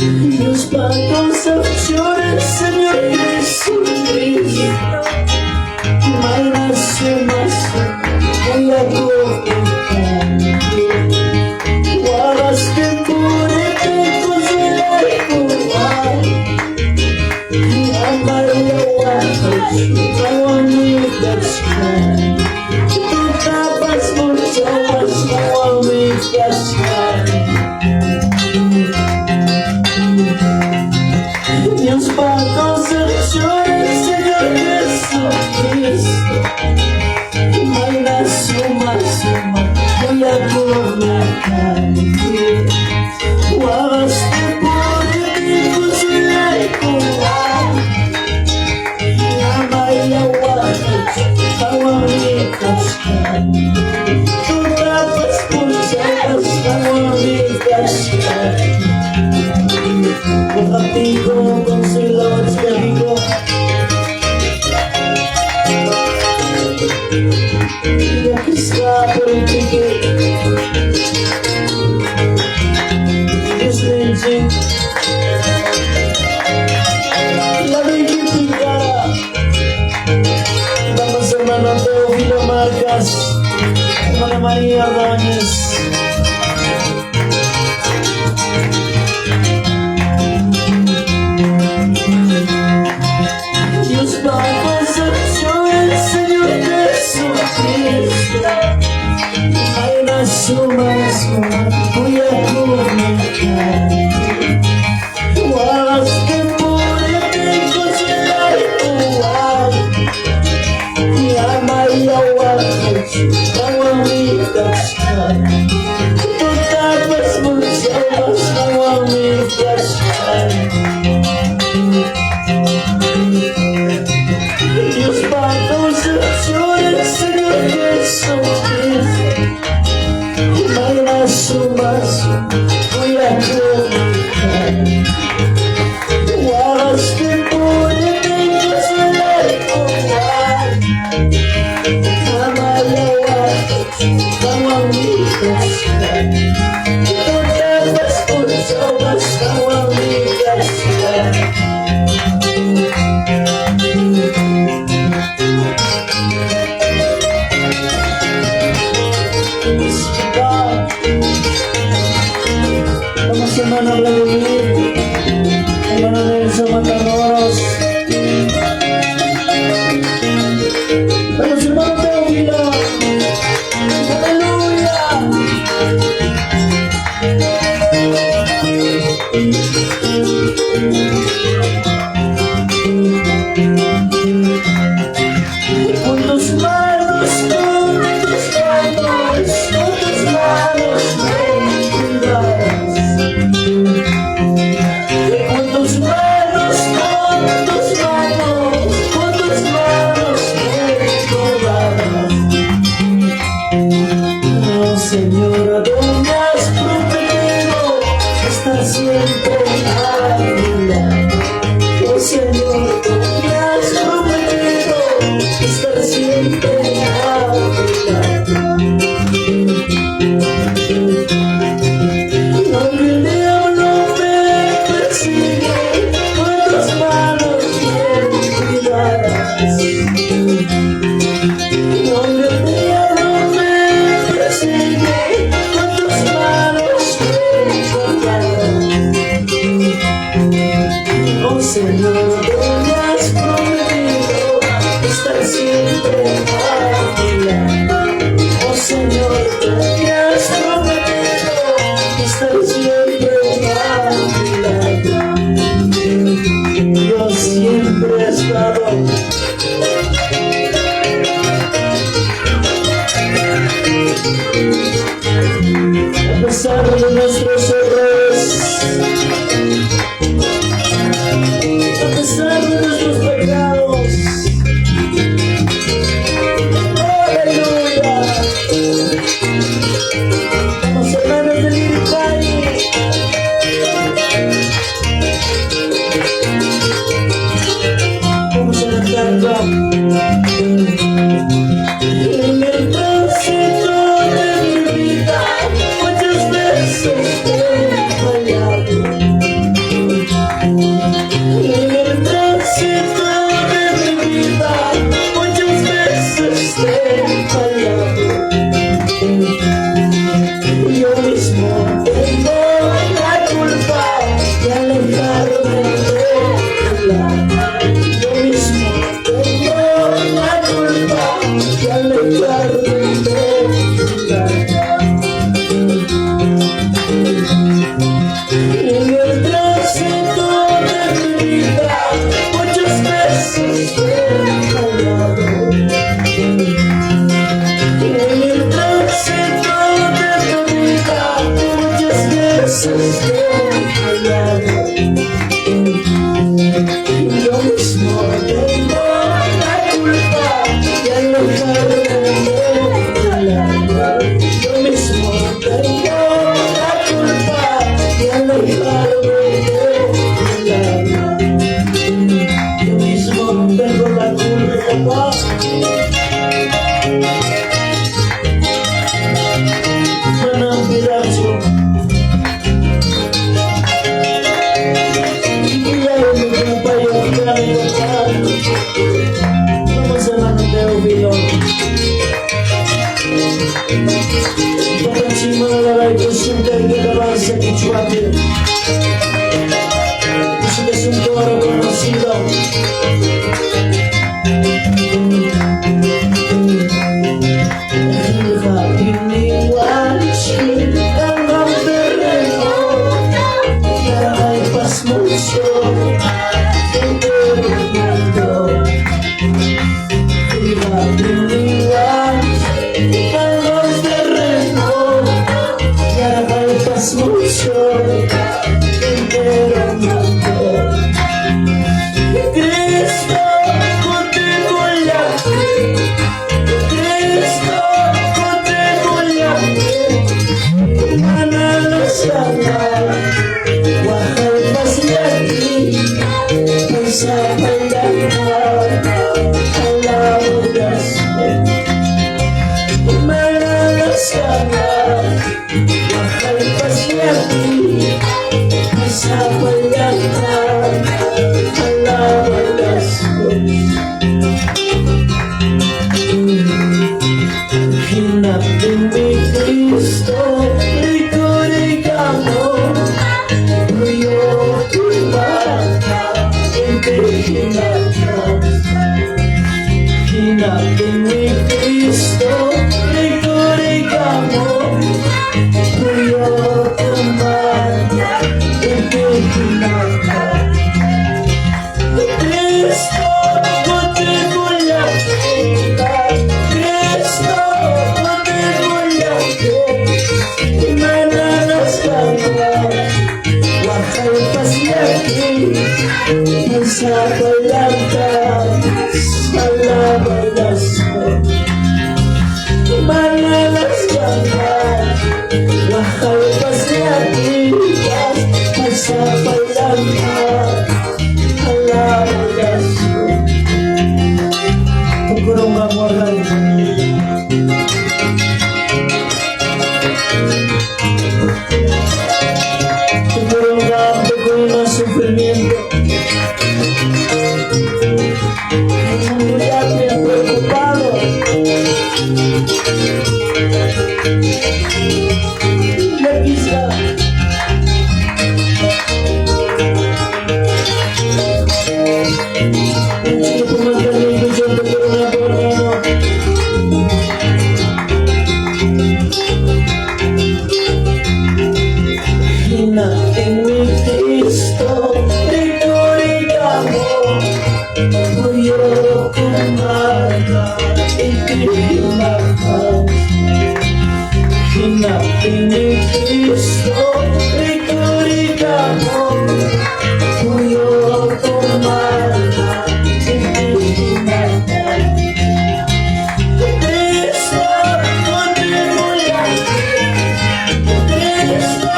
Los pactos del Señor Jesucristo, más voy a glorificar. Guardaste por efectos del alcohol, y amarlo I want me that's kind. Tu tapas por todas, I want me that's kind. Los pactos del Señor Jesucristo, más voy a glorificar. Guardaste por efectos del alcohol, y amarlo I want me that's kind. Tu tapas por todas, I want me that's kind. Contigo, con su love, rico. Y aquí está por el ticket. Dios le dice, la Virgen Picada. Vamos, hermano Teófilo Marcas, hermana María Ordóñez. Los pactos del Señor Jesucristo, hay una suma voy a glorificar. Guardaste por efectos del alcohol, y amarlo I want me that's kind. Tu tapas por todas, I want me that's kind. Los pactos del Señor Jesucristo, más voy a glorificar. Guardaste por efectos del alcohol, amarlo I want me that's kind. Tu tapas por todas, I want me that's kind. Vamos, hermano Vladimir, hermano Nelson Matamoros. Vamos, hermano Teófilo. Aleluya. Con tus manos, Señora, tú me has prometido estar siempre a mi lado. al lado. Yo mismo tengo la culpa de alejarme al lado. Yo mismo tengo la culpa de alejarme al lado. Yo mismo tengo la culpa. Manang diretso Iya'y magpapayag ka ng iwanan Namasalan ng Teobilon Papansin mga lalay ko sundar galaman sa Kichwate Isugasunto araw ko ng silaw Hinapin ni Cristo, likurin ka mo. Kuya kumanda, ibigin ka. Cristo, buti mo lang kita. Cristo, buti mo lang kita. Mananas ka ba? Wakay pasyaki, masabayan ka. Malabalas ko Manalas ka ba? Wakay pasyakitas Masabayan ka Malabalas ko Pagkurong ka mo lang Pagkurong ka pagkurong na sufrimiento Nag-isa Hindi ko magaling ko dyan Pagkaro na Borneo Hinating ni Cristo Rikuri ka mo Kuyo kumana Ikihilakan Hinating ni Cristo Rikuri ka mo Kuyo kumana Ikihilakan Cristo, kunti mo lang Cristo,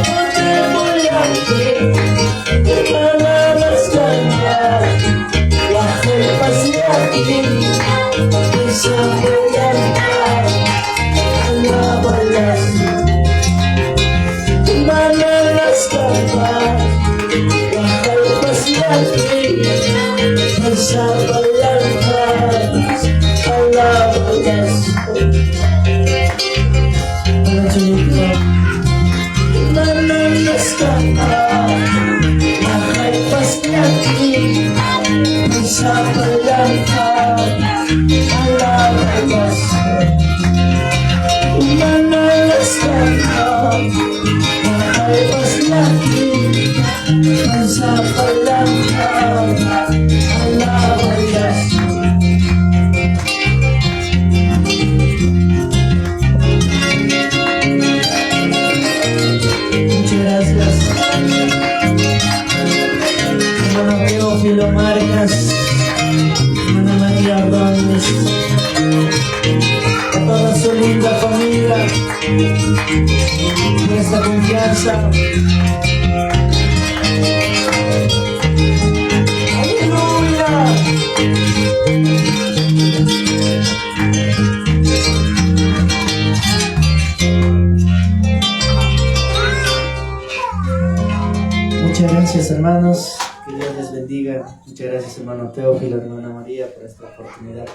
kunti mo lang Manalas ka na Wakay pasyakin Isabayan ka Alabalas Manalas ka ba? Wakay pasyakin Isabayan ka Alabalas Manalas ka ba? Wakay pasyakin Isabayan ka Alabalas Manalas ka ba? Wakay pasyakin Isabayan ka Alabalas Muchas gracias. por esta confianza. ¡Aleluya! Muchas gracias, hermanos. Que Dios les bendiga. Muchas gracias, hermano Teófilo, hermana María, por esta oportunidad.